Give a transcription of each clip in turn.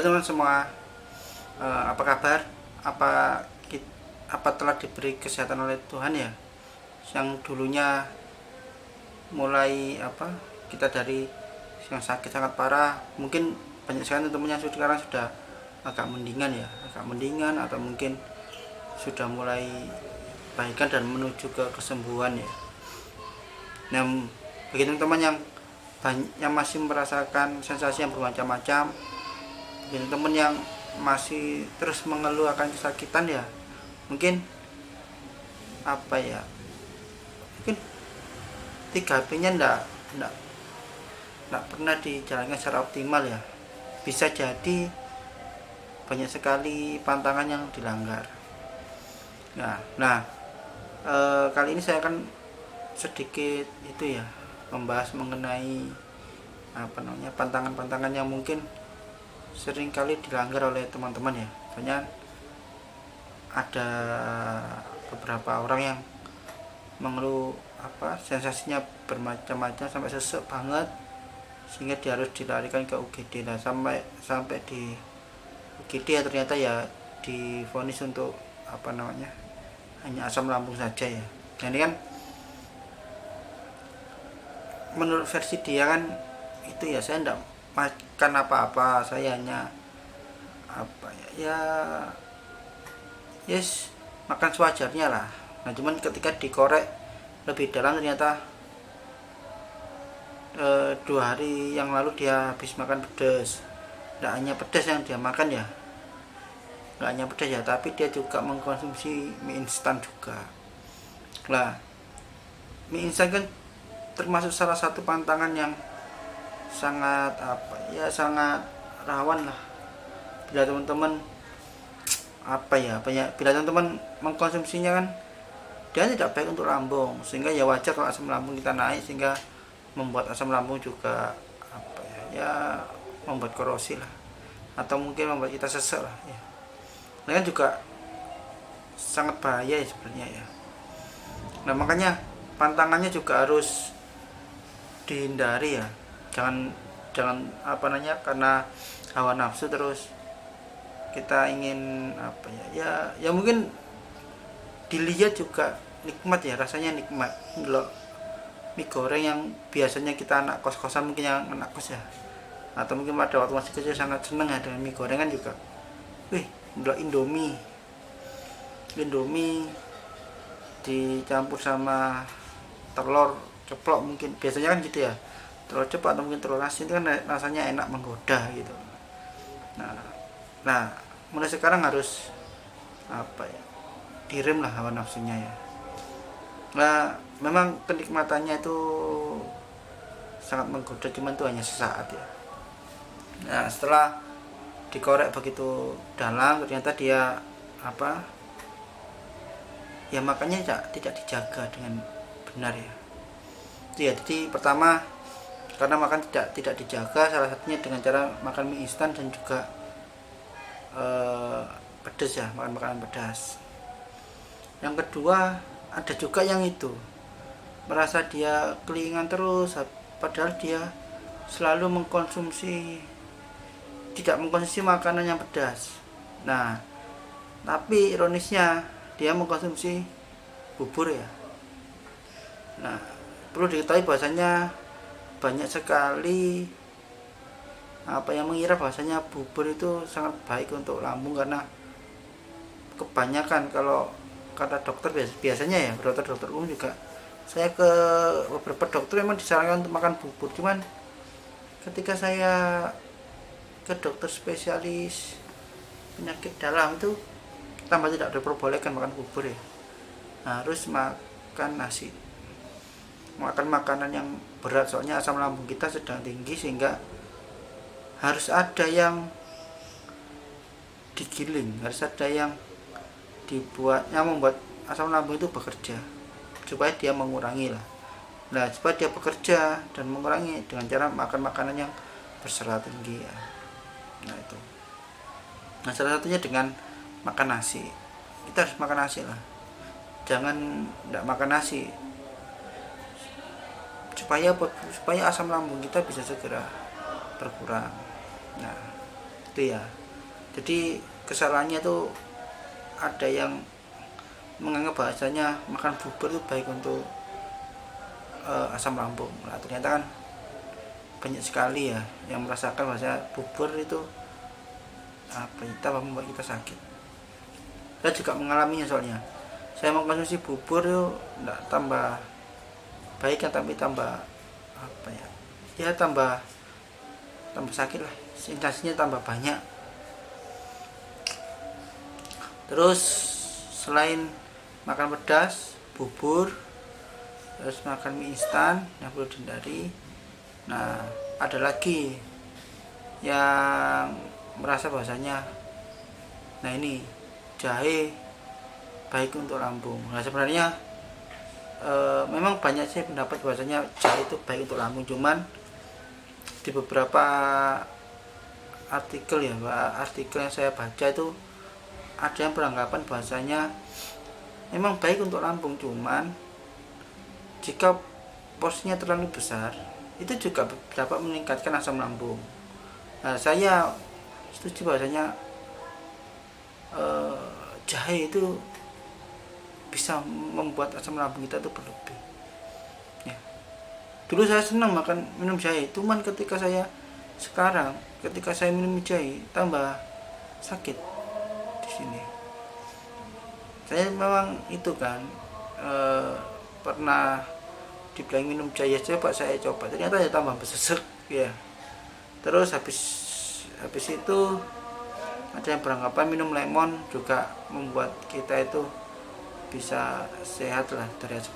Halo teman semua, apa kabar? Apa apa telah diberi kesehatan oleh Tuhan ya? Yang dulunya mulai kita dari yang sakit sangat parah, mungkin banyak sekali teman-teman yang sekarang sudah agak mendingan ya, atau mungkin sudah mulai baikan dan menuju ke kesembuhan ya. Nah, bagi teman-teman yang masih merasakan sensasi yang bermacam-macam, bagi teman yang masih terus mengeluh akan kesakitan ya, mungkin mungkin 3P-nya ndak pernah dijalankan secara optimal ya. Bisa jadi banyak sekali pantangan yang dilanggar. Kali ini saya akan sedikit membahas mengenai pantangan-pantangan yang mungkin sering kali dilanggar oleh teman-teman ya. Soalnya ada beberapa orang yang mengeluh sensasinya bermacam-macam sampai sesek banget sehingga dia harus dilarikan ke UGD. Nah, sampai di UGD ya ternyata ya divonis untuk hanya asam lambung saja ya. Nah, ini kan menurut versi dia kan itu ya, saya enggak makan apa-apa, saya hanya makan sewajarnya lah. Nah, cuman ketika dikorek lebih dalam ternyata 2 hari yang lalu dia habis makan pedas. Tidak hanya pedas yang dia makan ya, tapi dia juga mengkonsumsi mie instan juga. Nah, mie instan kan termasuk salah satu pantangan yang sangat sangat rawan lah bila teman-teman bila teman-teman mengkonsumsinya kan dia tidak baik untuk lambung, sehingga ya wajar kalau asam lambung kita naik, sehingga membuat asam lambung juga membuat korosi lah, atau mungkin membuat kita sesek lah ya. Ini kan juga sangat bahaya ya sebenarnya ya. Nah, makanya pantangannya juga harus dihindari ya. Jangan karena hawa nafsu terus kita ingin mungkin dilihat juga nikmat ya, rasanya nikmat loh. Mie goreng yang biasanya kita anak kos-kosan, mungkin yang anak kos ya, atau mungkin pada waktu masih kecil sangat seneng ya dengan mie goreng kan juga. Indomie dicampur sama telur ceplok, mungkin biasanya kan gitu ya, telur ceplok atau mungkin telur asin, itu kan rasanya enak, menggoda gitu. Nah, mulai sekarang harus direm lah hawa nafsunya ya. Nah, memang kenikmatannya itu sangat menggoda, cuman itu hanya sesaat ya. Nah, setelah dikorek begitu dalam ternyata dia makannya tidak dijaga dengan benar ya. Jadi pertama, karena makan tidak dijaga, salah satunya dengan cara makan mie instan dan juga pedas ya, makan makanan pedas. Yang kedua, ada juga yang itu merasa dia kelingan terus, padahal dia selalu tidak mengkonsumsi makanan yang pedas. Nah, tapi ironisnya dia mengkonsumsi bubur ya. Nah, perlu diketahui bahwasanya banyak sekali yang mengira bahwasanya bubur itu sangat baik untuk lambung, karena kebanyakan kalau kata dokter biasanya ya, dokter umum juga, saya ke beberapa dokter memang disarankan untuk makan bubur, cuman ketika saya ke dokter spesialis penyakit dalam itu tambah tidak diperbolehkan makan bubur ya, harus makan nasi, makan makanan yang berat, soalnya asam lambung kita sedang tinggi, sehingga harus ada yang digiling, harus ada yang membuat asam lambung itu bekerja supaya dia mengurangi lah. Nah, supaya dia bekerja dan mengurangi dengan cara makan makanan yang berserat tinggi ya. Nah, itu. Nah, salah satunya dengan makan nasi. Kita harus makan nasi lah. Jangan tidak makan nasi. Supaya asam lambung kita bisa segera berkurang. Nah, gitu ya. Jadi kesalahannya tuh ada yang menganggap bahasanya makan bubur itu baik untuk asam lambung. Nah ternyata kan banyak sekali ya yang merasakan bahasa bubur itu membuat kita sakit. Saya juga mengalaminya, soalnya saya mengkonsumsi bubur itu tidak tambah baik kan, tapi tambah tambah sakit lah, sensasinya tambah banyak. Terus selain makan pedas, bubur, terus makan mie instan yang perlu dihindari. Nah ada lagi yang merasa bahasanya ini jahe baik untuk lambung. Nah sebenarnya memang banyak sih pendapat bahasanya jahe itu baik untuk lambung, cuman di beberapa artikel yang saya baca itu ada yang beranggapan bahasanya memang baik untuk lambung, cuman jika porsinya terlalu besar itu juga dapat meningkatkan asam lambung. Nah saya setuju bahasanya jahe itu bisa membuat asam lambung kita itu berlebih ya. Dulu saya senang minum jahe, cuman ketika saya minum jahe tambah sakit di sini. Saya memang itu kan pernah dibilang minum jahe, saya coba ternyata ya tambah besesek ya. Terus habis itu ada yang beranggapan minum lemon juga membuat kita itu bisa sehat lah dari asam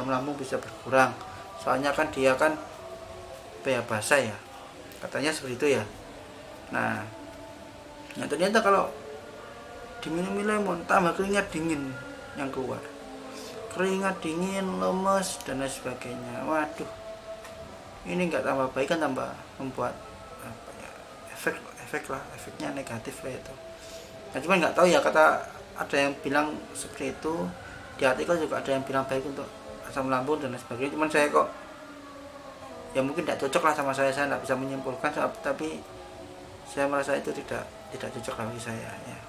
lambung bisa berkurang, soalnya kan dia kan basah ya, katanya seperti itu ya. Nah ternyata kalau diminum lemon tambah keringat dingin yang keluar, lemes dan lain sebagainya. Waduh, ini nggak tambah baik kan, tambah membuat efeknya negatif lah itu. Nah cuman nggak tahu ya, ada yang bilang seperti itu di artikel, juga ada yang bilang baik untuk asam lambung dan lain sebagainya. Cuman saya kok ya mungkin tidak cocok lah sama saya tidak bisa menyimpulkan, tapi saya merasa itu tidak cocok bagi saya ya.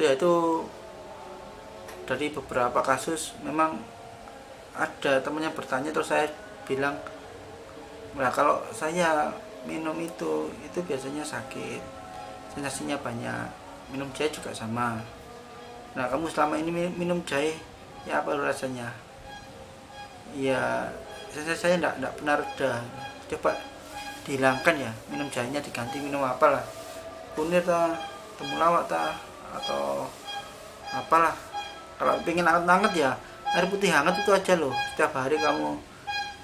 Itu dari beberapa kasus memang ada temannya bertanya, terus saya bilang, nah kalau saya minum itu biasanya sakit, sensasinya banyak. Minum jahe juga sama. Nah kamu selama ini minum jahe ya apa rasanya? Ya saya tidak pernah reda. Coba dihilangkan ya, minum jahenya diganti minum apalah, kunir temulawak atau apalah. Kalau pengen hangat ya air putih hangat itu aja loh, setiap hari kamu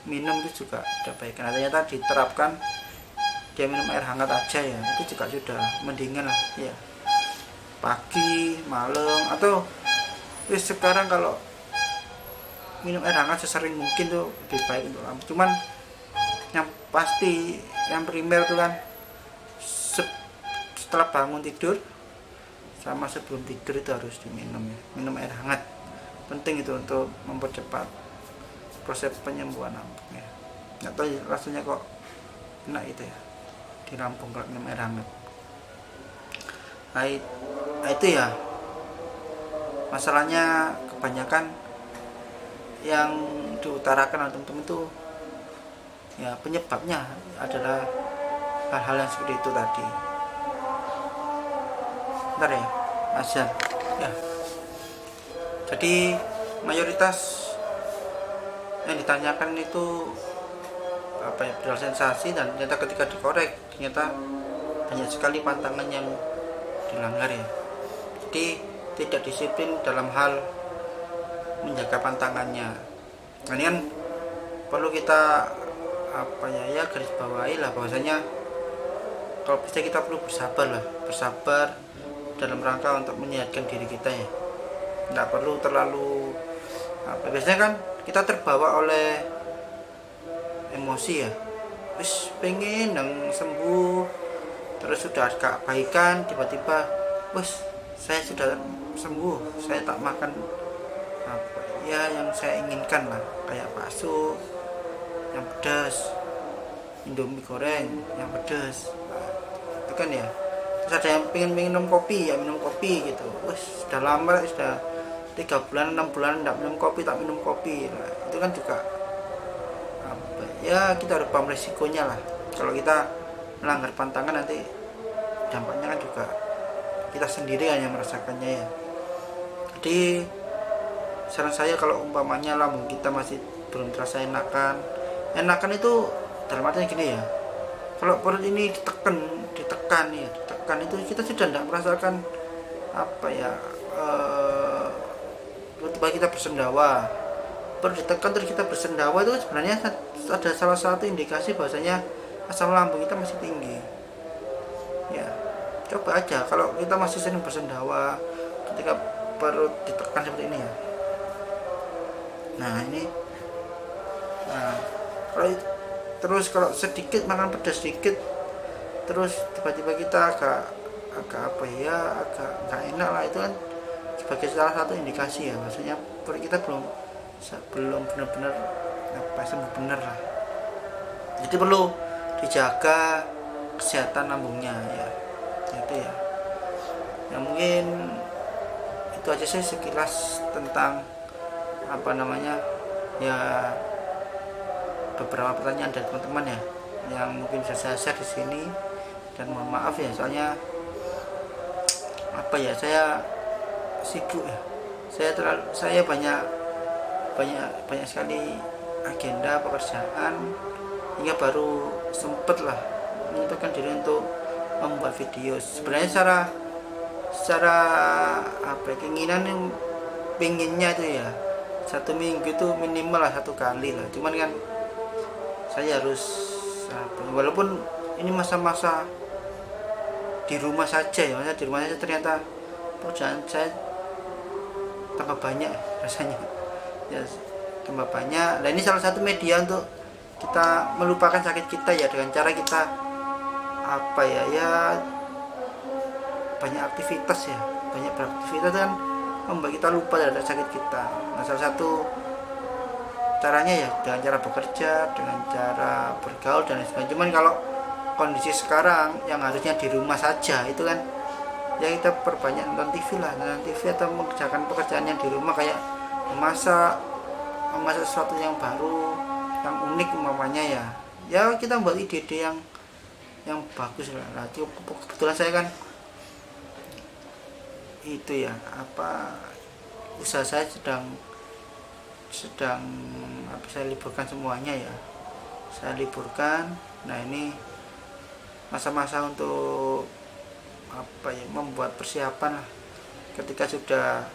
minum itu juga udah baik. Nah ternyata diterapkan dia minum air hangat aja ya, itu juga sudah mendingan lah ya, pagi, malam, atau sekarang kalau minum air hangat sesering mungkin tuh lebih baik untuk lambung. Cuman yang pasti yang primer itu kan setelah bangun tidur sama sebelum tidur itu harus diminum ya, minum air hangat. Penting itu untuk mempercepat proses penyembuhan lambung ya. Nggak tahu rasanya kok enak itu ya di lambung kalau minum air hangat. Nah itu ya masalahnya, kebanyakan yang diutarakan oleh teman-teman itu ya penyebabnya adalah hal-hal yang seperti itu tadi. Bentar ya, azan ya. Jadi mayoritas yang ditanyakan itu beral sensasi, dan ternyata ketika dikorek ternyata banyak sekali pantangan yang dilanggar ya. Jadi tidak disiplin dalam hal menjaga pantangannya. Nah, ini kan perlu kita garis bawahi lah, bahwasanya kalau bisa kita perlu bersabar dalam rangka untuk menyehatkan diri kita ya. Tidak perlu terlalu biasanya kan kita terbawa oleh emosi ya, wis pengen sembuh, terus sudah agak baikan, tiba-tiba wis saya sudah sembuh, saya tak makan yang saya inginkan lah, kayak bakso yang pedas, indomie goreng yang pedas. gitu kan ya. Terus ada yang pengen minum kopi ya minum kopi gitu. Wes sudah lama, sudah 3 bulan 6 bulan tidak minum kopi, tak minum kopi. Nah, itu kan juga apa ya, kita harus paham resikonya lah. Kalau kita melanggar pantangan nanti dampaknya kan juga kita sendiri hanya merasakannya ya. Jadi saran saya kalau umpamanya lambung kita masih belum terasa enakan itu dalam artinya gini ya, kalau perut ini ditekan itu kita sudah tidak merasakan apa ya, tiba kita bersendawa, perut ditekan terus kita bersendawa, itu sebenarnya ada salah satu indikasi bahwasanya asam lambung kita masih tinggi ya. Coba aja kalau kita masih sering bersendawa ketika perut ditekan seperti ini ya. Nah ini, nah kalau sedikit makan pedas sedikit, terus tiba-tiba kita agak apa ya, agak nggak enak lah, itu kan sebagai salah satu indikasi ya, maksudnya perut kita belum benar-benar apa sembuh benar lah. Jadi perlu dijaga kesehatan lambungnya ya, itu ya. Ya mungkin itu aja sih sekilas tentang apa namanya ya, beberapa pertanyaan dari teman-teman ya yang mungkin bisa saya share di sini. Dan mohon maaf ya, soalnya apa ya, saya sibuk ya, saya banyak sekali agenda pekerjaan, hingga baru sempet lah menyempatkan diri untuk membuat video. Sebenarnya secara apa keinginan yang pinginnya itu ya 1 minggu itu minimal lah 1 kali lah, cuman kan saya harus walaupun ini masa-masa di rumah saja ya, di rumah saja ternyata pekerjaan saya tambah banyak rasanya ya, tambah banyak. Nah ini salah satu media untuk kita melupakan sakit kita ya, dengan cara kita apa ya banyak aktivitas ya, banyak beraktivitas kan membuat kita lupa terhadap sakit kita. Nah salah satu caranya ya dengan cara bekerja, dengan cara bergaul dan lain sebagainya. Cuman kalau kondisi sekarang yang harusnya di rumah saja itu kan ya, kita perbanyak nonton TV lah, nonton TV atau mengerjakan pekerjaan yang di rumah, kayak memasak sesuatu yang baru, yang unik umpamanya ya kita buat ide-ide yang bagus lah. Nah, kebetulan saya kan itu ya apa, usaha saya sedang apa, saya liburkan semuanya ya, saya liburkan. Nah ini masa-masa untuk apa ya, membuat persiapan lah, ketika sudah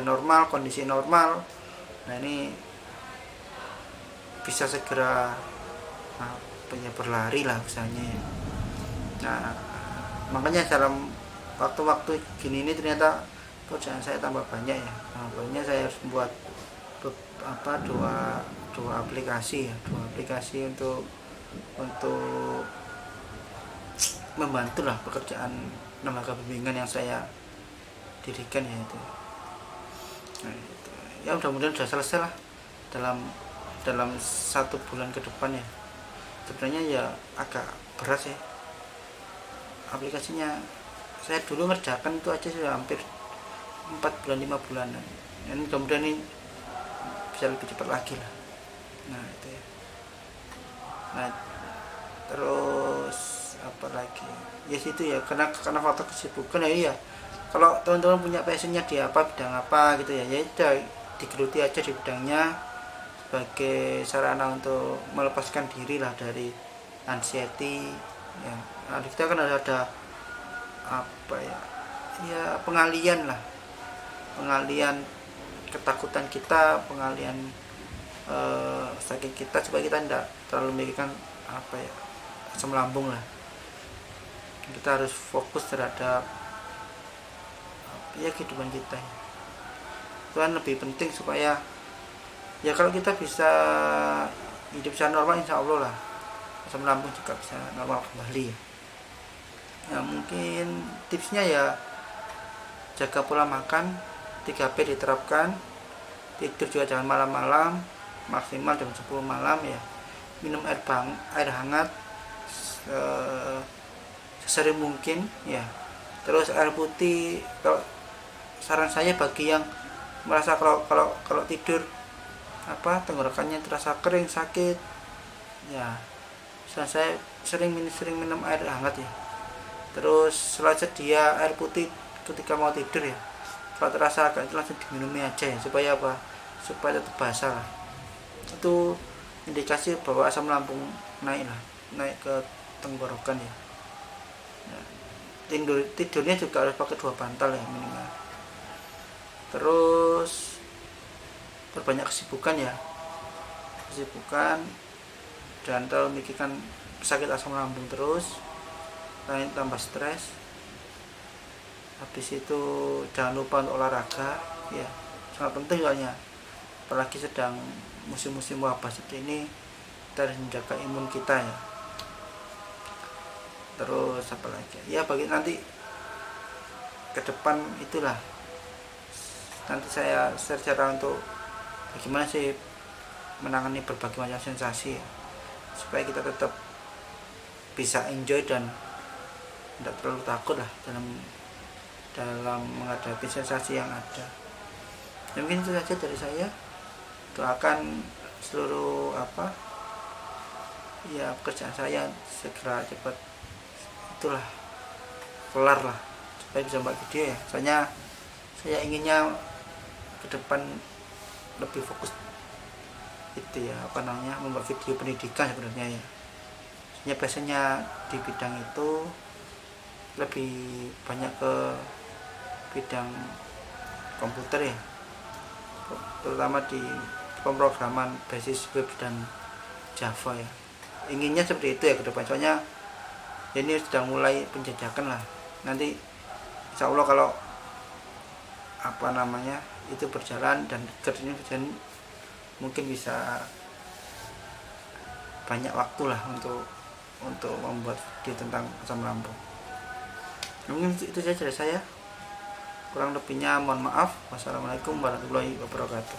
normal, kondisi normal. Nah ini bisa segera apa ya, berlari lah usahanya ya. Nah makanya dalam waktu-waktu gini ini ternyata pekerjaan saya tambah banyak ya. Nah, makanya saya harus membuat dua aplikasi untuk membantu lah pekerjaan lembaga bimbingan yang saya dirikan ya itu. Nah, itu ya mudah-mudahan sudah selesai lah dalam 1 bulan ke depan ya. Sebenarnya ya agak berat sih aplikasinya, saya dulu ngerjakan itu aja sudah hampir 4 bulan 5 bulanan. Dan mudah-mudahan ini bisa lebih cepat lagi lah. Nah itu ya. Nah terus apa lagi ya, situ ya, karena faktor kesibukan ya. Kalau teman-teman punya passionnya di bidang apa gitu ya, udah digeluti aja di bidangnya, sebagai sarana untuk melepaskan diri lah dari anxiety ya. Nah, kita kan ada apa ya pengalian ketakutan kita, pengalian sakit kita, supaya kita tidak terlalu memikirkan apa ya, asam lambung lah. Kita harus fokus terhadap ya kehidupan kita. Itu kan lebih penting, supaya ya kalau kita bisa hidup secara normal, insya Allah lah asam lambung juga bisa normal kembali ya. Ya mungkin tipsnya ya, jaga pola makan, 3P diterapkan, tidur juga jangan malam-malam, maksimal jam 10 malam ya, minum air hangat sering mungkin ya. Terus air putih, kalau saran saya bagi yang merasa kalau tidur tenggorokannya terasa kering, sakit ya, saya sering minum air hangat ya. Terus selalu sedia air putih ketika mau tidur ya, kalau terasa agak itu langsung diminumi aja ya, supaya supaya tetap basah lah. Itu indikasi bahwa asam lambung naik ke tenggorokan ya. Tidurnya juga harus pakai 2 bantal ya minimal. Terus perbanyak kesibukan dan terlalu memikirkan sakit asam lambung terus, lain tambah stres. Habis itu jangan lupa untuk olahraga ya, sangat penting soalnya, apalagi sedang musim-musim wabah seperti ini, kita harus menjaga imun kita ya. Terus apa lagi ya, bagi nanti ke depan itulah, nanti saya share cara untuk bagaimana sih menangani berbagai macam sensasi ya, supaya kita tetap bisa enjoy dan tidak terlalu takut lah dalam menghadapi sensasi yang ada. Ya, mungkin itu saja dari saya. Doakan seluruh pekerjaan saya segera cepat itulah kelar lah, supaya bisa buat video ya. Soalnya saya inginnya ke depan lebih fokus itu ya, membuat video pendidikan sebenarnya ya. Soalnya biasanya di bidang itu lebih banyak ke bidang komputer ya, terutama di pemrograman basis web dan Java ya. Inginnya seperti itu ya ke depan, soalnya ini sudah mulai penjajakan lah. Nanti insya Allah kalau itu berjalan dan kerjanya berjalan, mungkin bisa banyak waktu lah untuk membuat video tentang asam lambung. Mungkin itu saja dari saya, kurang lebihnya mohon maaf. Wassalamualaikum warahmatullahi wabarakatuh.